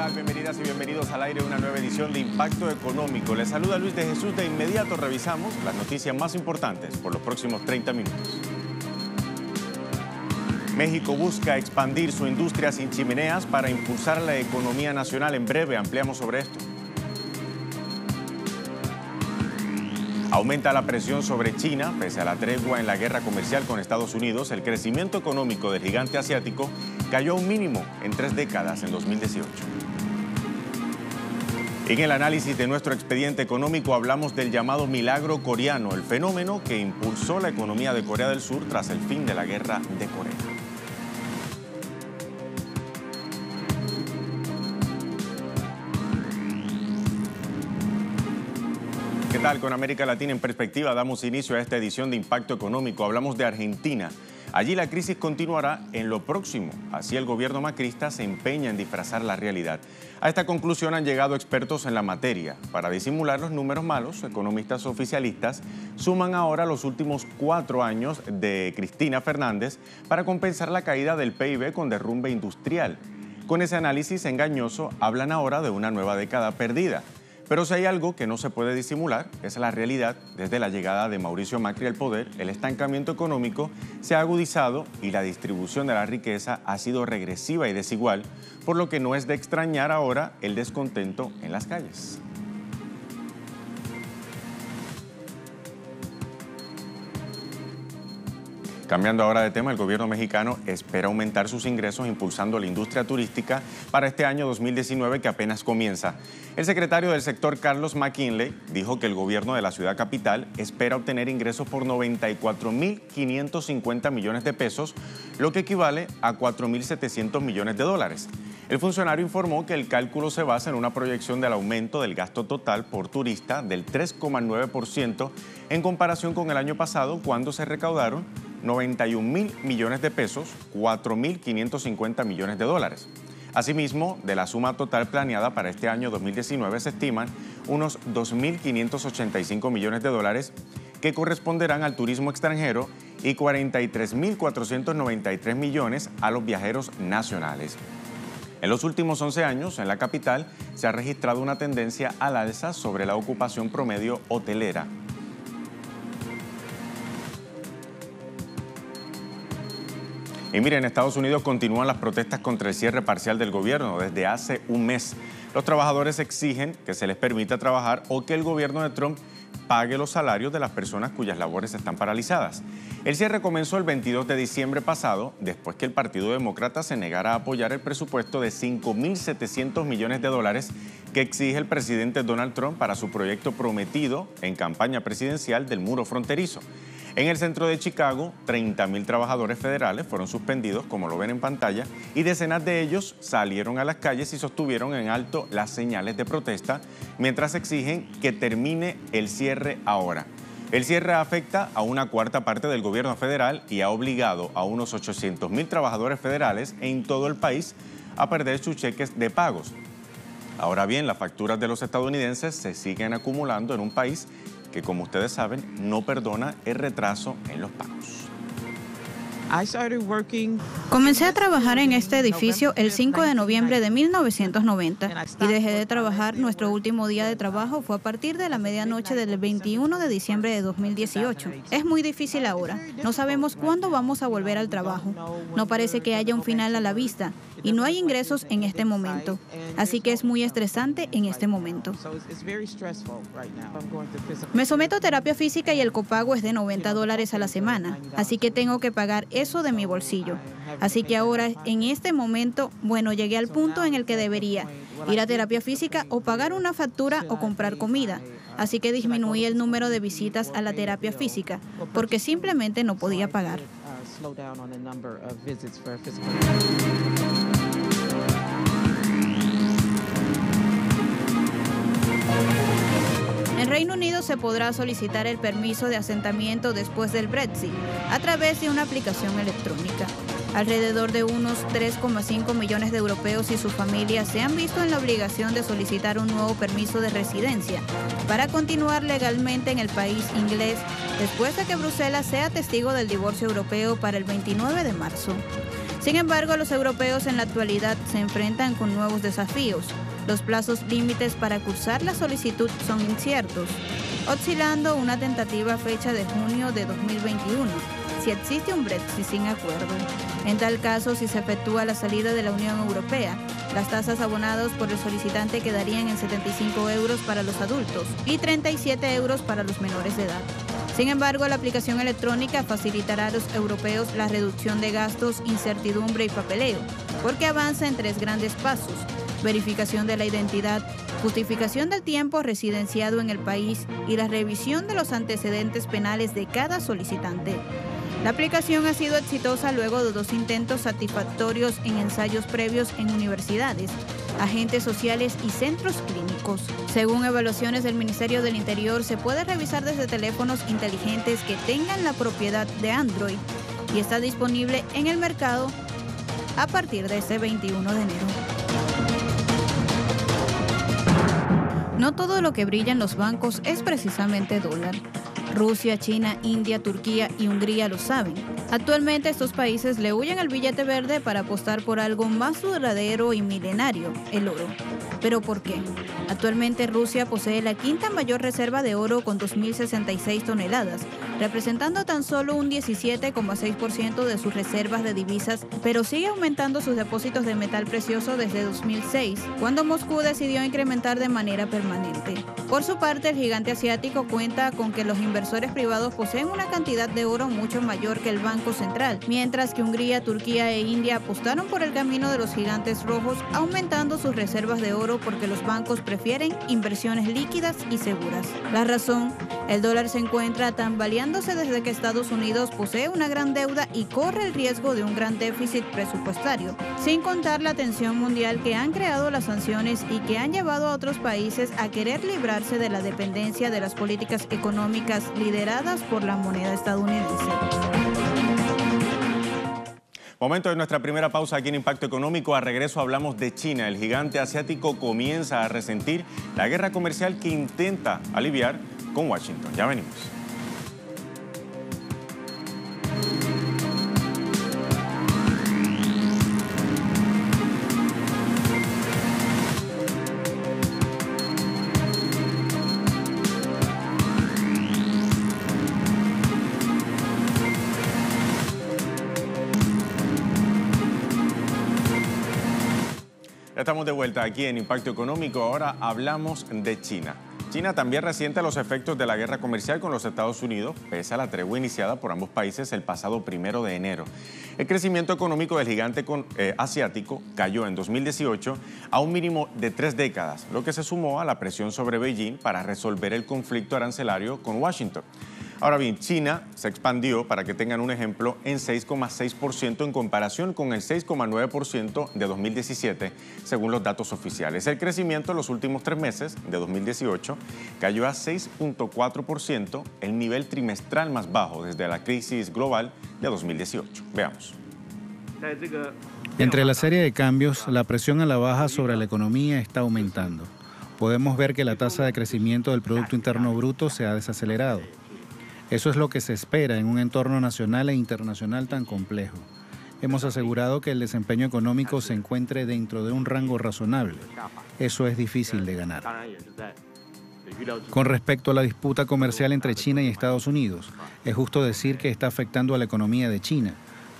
tal? Bienvenidas y bienvenidos al aire de una nueva edición de Impacto Económico. Les saluda Luis de Jesús. De inmediato revisamos las noticias más importantes por los próximos 30 minutos. México busca expandir su industria sin chimeneas para impulsar la economía nacional. En breve ampliamos sobre esto. Aumenta la presión sobre China, pese a la tregua en la guerra comercial con Estados Unidos. El crecimiento económico del gigante asiático cayó a un mínimo en 3 décadas en 2018. En el análisis de nuestro expediente económico hablamos del llamado milagro coreano, el fenómeno que impulsó la economía de Corea del Sur tras el fin de la guerra de Corea. ¿Qué tal? Con América Latina en perspectiva damos inicio a esta edición de Impacto Económico. Hablamos de Argentina. Allí la crisis continuará en lo próximo. Así el gobierno macrista se empeña en disfrazar la realidad. A esta conclusión han llegado expertos en la materia. Para disimular los números malos, economistas oficialistas suman ahora los últimos 4 años de Cristina Fernández para compensar la caída del PIB con derrumbe industrial. Con ese análisis engañoso hablan ahora de una nueva década perdida. Pero si hay algo que no se puede disimular, es la realidad. Desde la llegada de Mauricio Macri al poder, el estancamiento económico se ha agudizado y la distribución de la riqueza ha sido regresiva y desigual, por lo que no es de extrañar ahora el descontento en las calles. Cambiando ahora de tema, el gobierno mexicano espera aumentar sus ingresos impulsando la industria turística para este año 2019 que apenas comienza. El secretario del sector, Carlos McKinley, dijo que el gobierno de la ciudad capital espera obtener ingresos por 94.550 millones de pesos, lo que equivale a 4.700 millones de dólares. El funcionario informó que el cálculo se basa en una proyección del aumento del gasto total por turista del 3,9% en comparación con el año pasado, cuando se recaudaron 91.000 millones de pesos, 4.550 millones de dólares. Asimismo, de la suma total planeada para este año 2019 se estiman unos 2.585 millones de dólares que corresponderán al turismo extranjero y 43.493 millones a los viajeros nacionales. En los últimos 11 años, en la capital, se ha registrado una tendencia al alza sobre la ocupación promedio hotelera. Y miren, en Estados Unidos continúan las protestas contra el cierre parcial del gobierno desde hace un mes. Los trabajadores exigen que se les permita trabajar o que el gobierno de Trump pague los salarios de las personas cuyas labores están paralizadas. El cierre comenzó el 22 de diciembre pasado, después que el Partido Demócrata se negara a apoyar el presupuesto de 5.700 millones de dólares que exige el presidente Donald Trump para su proyecto prometido en campaña presidencial del muro fronterizo. En el centro de Chicago, 30.000 trabajadores federales fueron suspendidos, como lo ven en pantalla, y decenas de ellos salieron a las calles y sostuvieron en alto las señales de protesta, mientras exigen que termine el cierre ahora. El cierre afecta a una cuarta parte del gobierno federal y ha obligado a unos 800.000 trabajadores federales en todo el país a perder sus cheques de pagos. Ahora bien, las facturas de los estadounidenses se siguen acumulando en un país que, como ustedes saben, no perdona el retraso en los pagos. Comencé a trabajar en este edificio el 5 de noviembre de 1990 y dejé de trabajar. Nuestro último día de trabajo fue a partir de la medianoche del 21 de diciembre de 2018. Es muy difícil ahora. No sabemos cuándo vamos a volver al trabajo. No parece que haya un final a la vista y no hay ingresos en este momento. Así que es muy estresante en este momento. Me someto a terapia física y el copago es de $90 a la semana, así que tengo que pagar eso de mi bolsillo. Así que ahora, en este momento, llegué al punto en el que debería ir a terapia física o pagar una factura o comprar comida. Así que disminuí el número de visitas a la terapia física porque simplemente no podía pagar. En Reino Unido se podrá solicitar el permiso de asentamiento después del Brexit a través de una aplicación electrónica. Alrededor de unos 3,5 millones de europeos y sus familias se han visto en la obligación de solicitar un nuevo permiso de residencia para continuar legalmente en el país inglés después de que Bruselas sea testigo del divorcio europeo para el 29 de marzo. Sin embargo, los europeos en la actualidad se enfrentan con nuevos desafíos. Los plazos límites para cursar la solicitud son inciertos, oscilando una tentativa fecha de junio de 2021, si existe un Brexit sin acuerdo. En tal caso, si se efectúa la salida de la Unión Europea, las tasas abonadas por el solicitante quedarían en 75 euros para los adultos y 37 euros para los menores de edad. Sin embargo, la aplicación electrónica facilitará a los europeos la reducción de gastos, incertidumbre y papeleo, porque avanza en 3 grandes pasos: verificación de la identidad, justificación del tiempo residenciado en el país y la revisión de los antecedentes penales de cada solicitante. La aplicación ha sido exitosa luego de 2 intentos satisfactorios en ensayos previos en universidades, agentes sociales y centros clínicos. Según evaluaciones del Ministerio del Interior, se puede revisar desde teléfonos inteligentes que tengan la propiedad de Android y está disponible en el mercado a partir de este 21 de enero. No todo lo que brilla en los bancos es precisamente dólar. Rusia, China, India, Turquía y Hungría lo saben. Actualmente estos países le huyen al billete verde para apostar por algo más duradero y milenario, el oro. ¿Pero por qué? Actualmente Rusia posee la 5ª mayor reserva de oro con 2.066 toneladas, representando tan solo un 17,6% de sus reservas de divisas, pero sigue aumentando sus depósitos de metal precioso desde 2006, cuando Moscú decidió incrementar de manera permanente. Por su parte, el gigante asiático cuenta con que los inversores privados poseen una cantidad de oro mucho mayor que el Banco Central, mientras que Hungría, Turquía e India apostaron por el camino de los gigantes rojos, aumentando sus reservas de oro porque los bancos prefieren inversiones líquidas y seguras. La razón: el dólar se encuentra tambaleándose desde que Estados Unidos posee una gran deuda y corre el riesgo de un gran déficit presupuestario, sin contar la tensión mundial que han creado las sanciones y que han llevado a otros países a querer librarse de la dependencia de las políticas económicas lideradas por la moneda estadounidense. Momento de nuestra primera pausa aquí en Impacto Económico. A regreso hablamos de China. El gigante asiático comienza a resentir la guerra comercial que intenta aliviar con Washington. Ya venimos. Estamos de vuelta aquí en Impacto Económico. Ahora hablamos de China. China también resiente los efectos de la guerra comercial con los Estados Unidos, pese a la tregua iniciada por ambos países el pasado 1 de enero. El crecimiento económico del gigante asiático cayó en 2018 a un mínimo de 3 décadas, lo que se sumó a la presión sobre Beijing para resolver el conflicto arancelario con Washington. Ahora bien, China se expandió, para que tengan un ejemplo, en 6,6% en comparación con el 6,9% de 2017, según los datos oficiales. El crecimiento en los últimos 3 meses de 2018 cayó a 6,4%, el nivel trimestral más bajo desde la crisis global de 2018. Veamos. Entre la serie de cambios, la presión a la baja sobre la economía está aumentando. Podemos ver que la tasa de crecimiento del Producto Interno Bruto se ha desacelerado. Eso es lo que se espera en un entorno nacional e internacional tan complejo. Hemos asegurado que el desempeño económico se encuentre dentro de un rango razonable. Eso es difícil de ganar. Con respecto a la disputa comercial entre China y Estados Unidos, es justo decir que está afectando a la economía de China,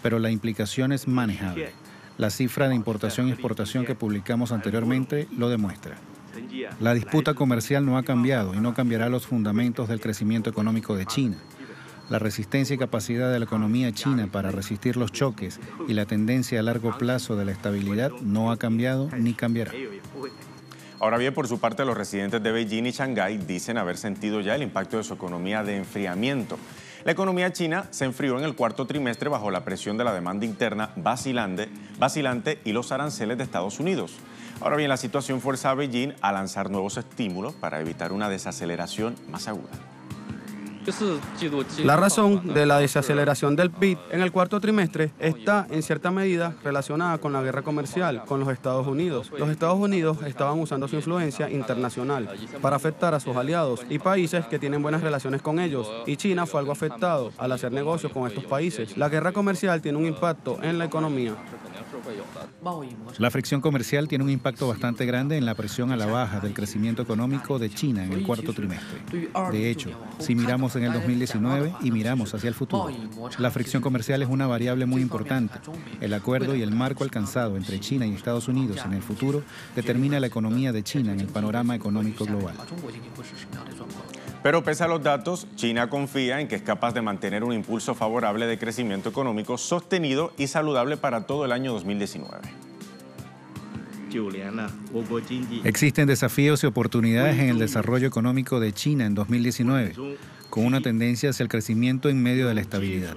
pero la implicación es manejable. La cifra de importación y exportación que publicamos anteriormente lo demuestra. La disputa comercial no ha cambiado y no cambiará los fundamentos del crecimiento económico de China. La resistencia y capacidad de la economía china para resistir los choques y la tendencia a largo plazo de la estabilidad no ha cambiado ni cambiará. Ahora bien, por su parte, los residentes de Beijing y Shanghái dicen haber sentido ya el impacto de su economía de enfriamiento. La economía china se enfrió en el 4º trimestre bajo la presión de la demanda interna vacilante y los aranceles de Estados Unidos. Ahora bien, la situación fuerza a Beijing a lanzar nuevos estímulos para evitar una desaceleración más aguda. La razón de la desaceleración del PIB en el cuarto trimestre está en cierta medida relacionada con la guerra comercial con los Estados Unidos. Los Estados Unidos estaban usando su influencia internacional para afectar a sus aliados y países que tienen buenas relaciones con ellos, y China fue algo afectado al hacer negocios con estos países. La guerra comercial tiene un impacto en la economía. La fricción comercial tiene un impacto bastante grande en la presión a la baja del crecimiento económico de China en el cuarto trimestre. De hecho, si miramos en el 2019 y miramos hacia el futuro, la fricción comercial es una variable muy importante. El acuerdo y el marco alcanzado entre China y Estados Unidos en el futuro determina la economía de China en el panorama económico global. Pero pese a los datos, China confía en que es capaz de mantener un impulso favorable de crecimiento económico sostenido y saludable para todo el año 2019. Existen desafíos y oportunidades en el desarrollo económico de China en 2019, con una tendencia hacia el crecimiento en medio de la estabilidad.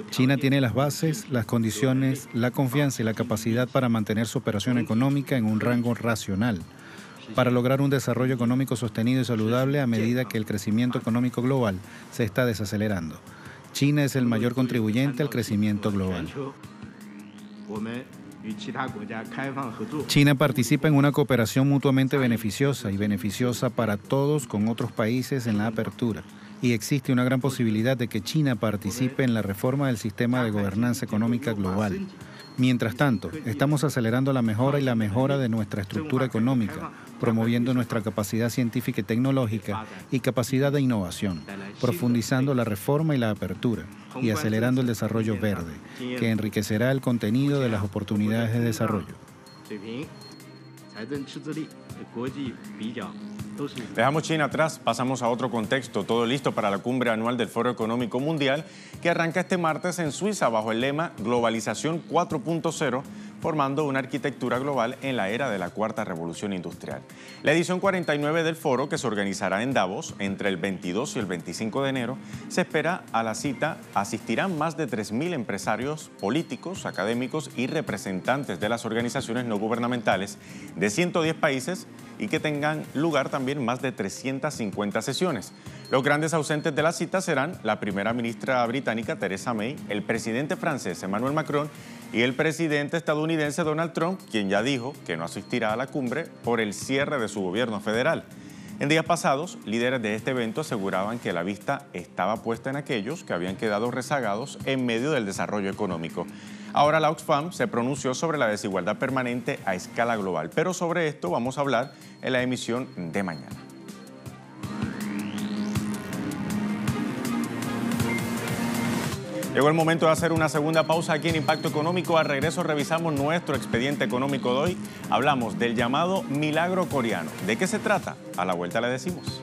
China tiene las bases, las condiciones, la confianza y la capacidad para mantener su operación económica en un rango racional, para lograr un desarrollo económico sostenido y saludable a medida que el crecimiento económico global se está desacelerando. China es el mayor contribuyente al crecimiento global. China participa en una cooperación mutuamente beneficiosa y beneficiosa para todos con otros países en la apertura. Y existe una gran posibilidad de que China participe en la reforma del sistema de gobernanza económica global. Mientras tanto, estamos acelerando la mejora de nuestra estructura económica, promoviendo nuestra capacidad científica y tecnológica y capacidad de innovación, profundizando la reforma y la apertura y acelerando el desarrollo verde, que enriquecerá el contenido de las oportunidades de desarrollo. Dejamos China atrás, pasamos a otro contexto, todo listo para la cumbre anual del Foro Económico Mundial que arranca este martes en Suiza bajo el lema Globalización 4.0, formando una arquitectura global en la era de la cuarta revolución industrial. La edición 49 del foro, que se organizará en Davos entre el 22 y el 25 de enero, se espera a la cita asistirán más de 3.000 empresarios, políticos, académicos y representantes de las organizaciones no gubernamentales de 110 países y que tengan lugar también más de 350 sesiones. Los grandes ausentes de la cita serán la primera ministra británica Theresa May, el presidente francés Emmanuel Macron y el presidente estadounidense Donald Trump, quien ya dijo que no asistirá a la cumbre por el cierre de su gobierno federal. En días pasados, líderes de este evento aseguraban que la vista estaba puesta en aquellos que habían quedado rezagados en medio del desarrollo económico. Ahora la Oxfam se pronunció sobre la desigualdad permanente a escala global, pero sobre esto vamos a hablar en la emisión de mañana. Llegó el momento de hacer una segunda pausa aquí en Impacto Económico. Al regreso revisamos nuestro expediente económico de hoy. Hablamos del llamado milagro coreano. ¿De qué se trata? A la vuelta le decimos.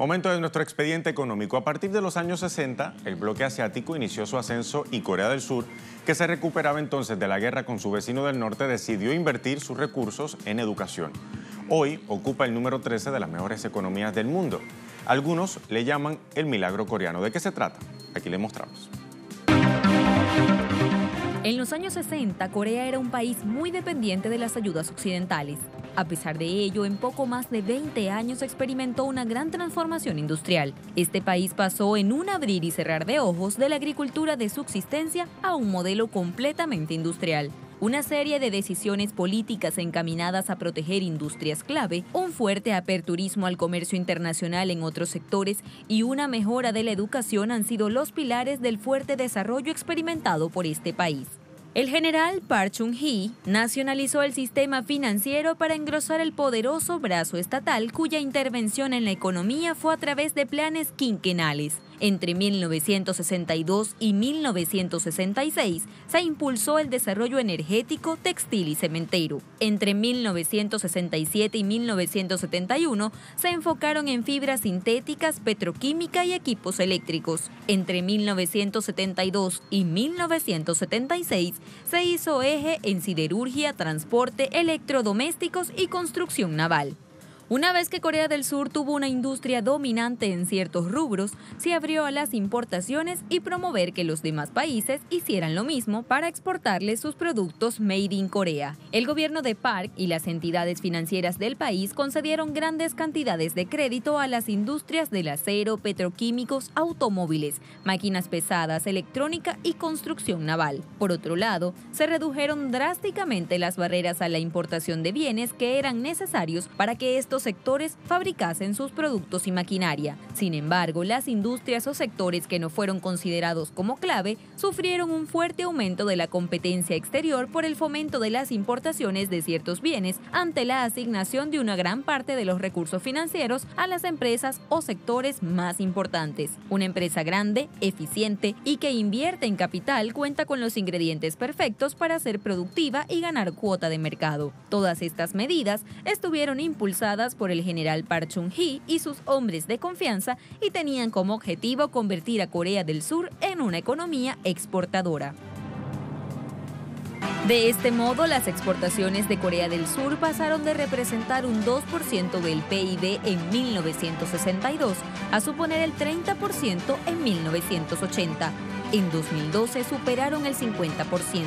Momento de nuestro expediente económico. A partir de los años 60, el bloque asiático inició su ascenso y Corea del Sur, que se recuperaba entonces de la guerra con su vecino del norte, decidió invertir sus recursos en educación. Hoy ocupa el número 13 de las mejores economías del mundo. Algunos le llaman el milagro coreano. ¿De qué se trata? Aquí le mostramos. En los años 60, Corea era un país muy dependiente de las ayudas occidentales. A pesar de ello, en poco más de 20 años experimentó una gran transformación industrial. Este país pasó en un abrir y cerrar de ojos de la agricultura de subsistencia a un modelo completamente industrial. Una serie de decisiones políticas encaminadas a proteger industrias clave, un fuerte aperturismo al comercio internacional en otros sectores y una mejora de la educación han sido los pilares del fuerte desarrollo experimentado por este país. El general Park Chung-hee nacionalizó el sistema financiero para engrosar el poderoso brazo estatal cuya intervención en la economía fue a través de planes quinquenales. Entre 1962 y 1966 se impulsó el desarrollo energético, textil y cementero. Entre 1967 y 1971 se enfocaron en fibras sintéticas, petroquímica y equipos eléctricos. Entre 1972 y 1976 se hizo eje en siderurgia, transporte, electrodomésticos y construcción naval. Una vez que Corea del Sur tuvo una industria dominante en ciertos rubros, se abrió a las importaciones y promover que los demás países hicieran lo mismo para exportarles sus productos made in Corea. El gobierno de Park y las entidades financieras del país concedieron grandes cantidades de crédito a las industrias del acero, petroquímicos, automóviles, máquinas pesadas, electrónica y construcción naval. Por otro lado, se redujeron drásticamente las barreras a la importación de bienes que eran necesarios para que estos sectores fabricasen sus productos y maquinaria. Sin embargo, las industrias o sectores que no fueron considerados como clave sufrieron un fuerte aumento de la competencia exterior por el fomento de las importaciones de ciertos bienes ante la asignación de una gran parte de los recursos financieros a las empresas o sectores más importantes. Una empresa grande, eficiente y que invierte en capital cuenta con los ingredientes perfectos para ser productiva y ganar cuota de mercado. Todas estas medidas estuvieron impulsadas por el general Park Chung-hee y sus hombres de confianza y tenían como objetivo convertir a Corea del Sur en una economía exportadora. De este modo, las exportaciones de Corea del Sur pasaron de representar un 2% del PIB en 1962 a suponer el 30% en 1980. En 2012 superaron el 50%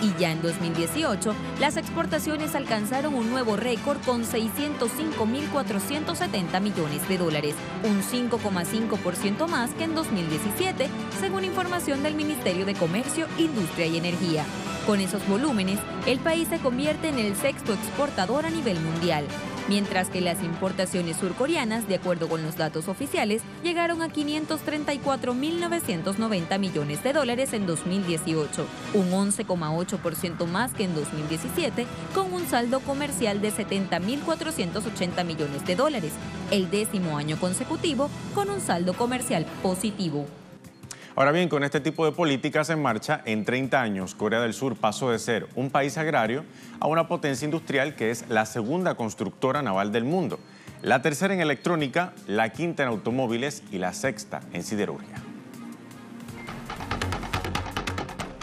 y ya en 2018 las exportaciones alcanzaron un nuevo récord con 605.470 millones de dólares, un 5,5% más que en 2017, según información del Ministerio de Comercio, Industria y Energía. Con esos volúmenes, el país se convierte en el sexto exportador a nivel mundial, mientras que las importaciones surcoreanas, de acuerdo con los datos oficiales, llegaron a 534.990 millones de dólares en 2018, un 11,8% más que en 2017, con un saldo comercial de 70.480 millones de dólares, el 10º año consecutivo con un saldo comercial positivo. Ahora bien, con este tipo de políticas en marcha, en 30 años, Corea del Sur pasó de ser un país agrario a una potencia industrial que es la segunda constructora naval del mundo, la tercera en electrónica, la quinta en automóviles y la sexta en siderurgia.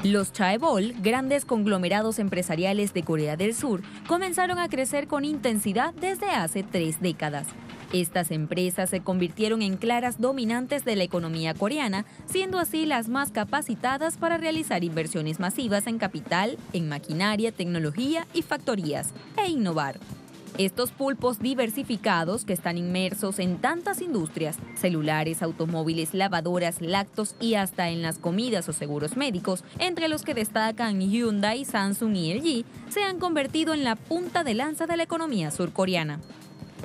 Los chaebol, grandes conglomerados empresariales de Corea del Sur, comenzaron a crecer con intensidad desde hace 3 décadas. Estas empresas se convirtieron en claras dominantes de la economía coreana, siendo así las más capacitadas para realizar inversiones masivas en capital, en maquinaria, tecnología y factorías, e innovar. Estos pulpos diversificados que están inmersos en tantas industrias, celulares, automóviles, lavadoras, lácteos y hasta en las comidas o seguros médicos, entre los que destacan Hyundai, Samsung y LG, se han convertido en la punta de lanza de la economía surcoreana.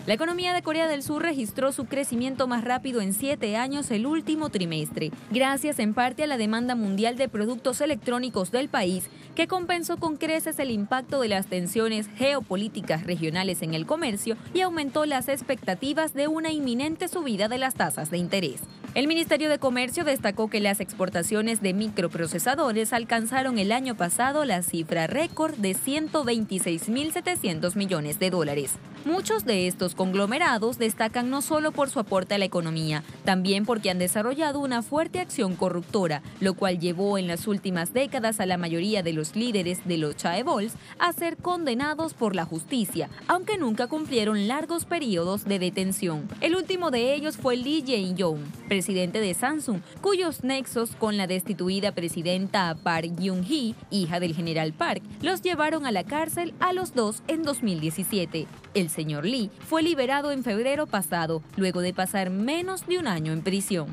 La economía de Corea del Sur registró su crecimiento más rápido en 7 años el último trimestre, gracias en parte a la demanda mundial de productos electrónicos del país, que compensó con creces el impacto de las tensiones geopolíticas regionales en el comercio y aumentó las expectativas de una inminente subida de las tasas de interés. El Ministerio de Comercio destacó que las exportaciones de microprocesadores alcanzaron el año pasado la cifra récord de 126.700 millones de dólares. Muchos de estos conglomerados destacan no solo por su aporte a la economía, también porque han desarrollado una fuerte acción corruptora, lo cual llevó en las últimas décadas a la mayoría de los líderes de los chaebols a ser condenados por la justicia, aunque nunca cumplieron largos periodos de detención. El último de ellos fue Lee Jae-yong, presidente de Samsung, cuyos nexos con la destituida presidenta Park Geun-hye, hija del general Park, los llevaron a la cárcel a los dos en 2017. El señor Lee fue liberado en febrero pasado, luego de pasar menos de un año en prisión.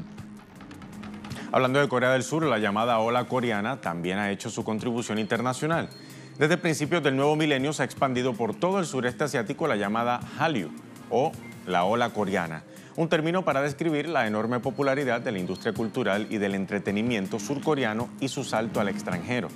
Hablando de Corea del Sur, la llamada ola coreana también ha hecho su contribución internacional. Desde principios del nuevo milenio se ha expandido por todo el sureste asiático la llamada Hallyu, o la ola coreana, un término para describir la enorme popularidad de la industria cultural y del entretenimiento surcoreano y su salto al extranjero.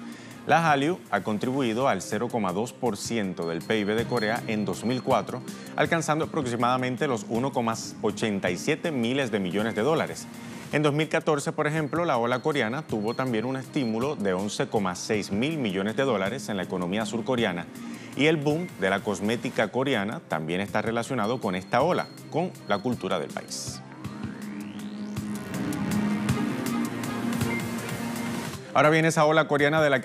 La Hallyu ha contribuido al 0,2% del PIB de Corea en 2004, alcanzando aproximadamente los 1,87 miles de millones de dólares. En 2014, por ejemplo, la ola coreana tuvo también un estímulo de 11,6 mil millones de dólares en la economía surcoreana, y el boom de la cosmética coreana también está relacionado con esta ola, con la cultura del país. Ahora viene esa ola coreana de la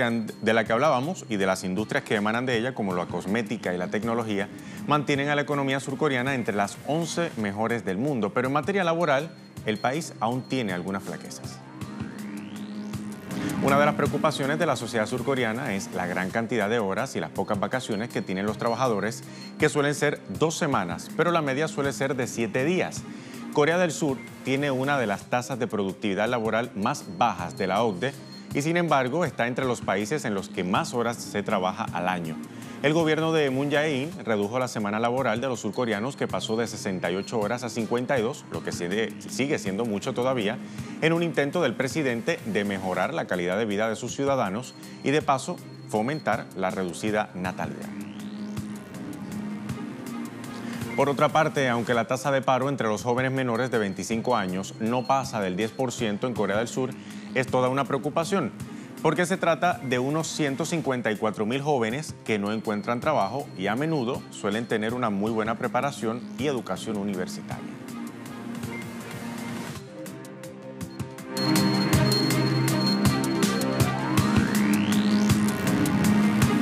que hablábamos, y de las industrias que emanan de ella, como la cosmética y la tecnología, mantienen a la economía surcoreana entre las 11 mejores del mundo. Pero en materia laboral, el país aún tiene algunas flaquezas. Una de las preocupaciones de la sociedad surcoreana es la gran cantidad de horas y las pocas vacaciones que tienen los trabajadores, que suelen ser 2 semanas, pero la media suele ser de 7 días. Corea del Sur tiene una de las tasas de productividad laboral más bajas de la OCDE, y sin embargo está entre los países en los que más horas se trabaja al año. El gobierno de Moon Jae-in redujo la semana laboral de los surcoreanos, que pasó de 68 horas a 52, lo que sigue siendo mucho todavía, en un intento del presidente de mejorar la calidad de vida de sus ciudadanos y de paso fomentar la reducida natalidad. Por otra parte, aunque la tasa de paro entre los jóvenes menores de 25 años no pasa del 10% en Corea del Sur, es toda una preocupación, porque se trata de unos 154.000 jóvenes que no encuentran trabajo y a menudo suelen tener una muy buena preparación y educación universitaria.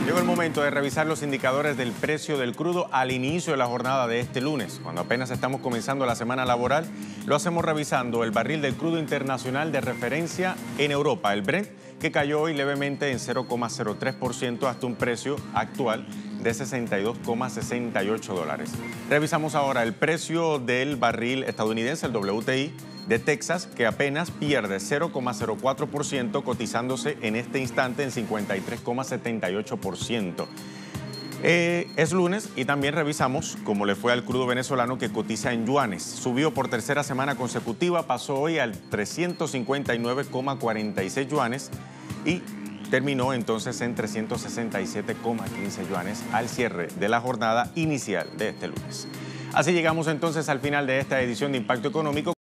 Llegó el momento de revisar los indicadores del precio del crudo al inicio de la jornada de este lunes. Cuando apenas estamos comenzando la semana laboral, lo hacemos revisando el barril del crudo internacional de referencia en Europa, el Brent, que cayó hoy levemente en 0,03% hasta un precio actual de $62,68. Revisamos ahora el precio del barril estadounidense, el WTI, de Texas, que apenas pierde 0,04%, cotizándose en este instante en 53,78%. Es lunes y también revisamos cómo le fue al crudo venezolano, que cotiza en yuanes. Subió por tercera semana consecutiva, pasó hoy al 359,46 yuanes y terminó entonces en 367,15 yuanes al cierre de la jornada inicial de este lunes. Así llegamos entonces al final de esta edición de Impacto Económico.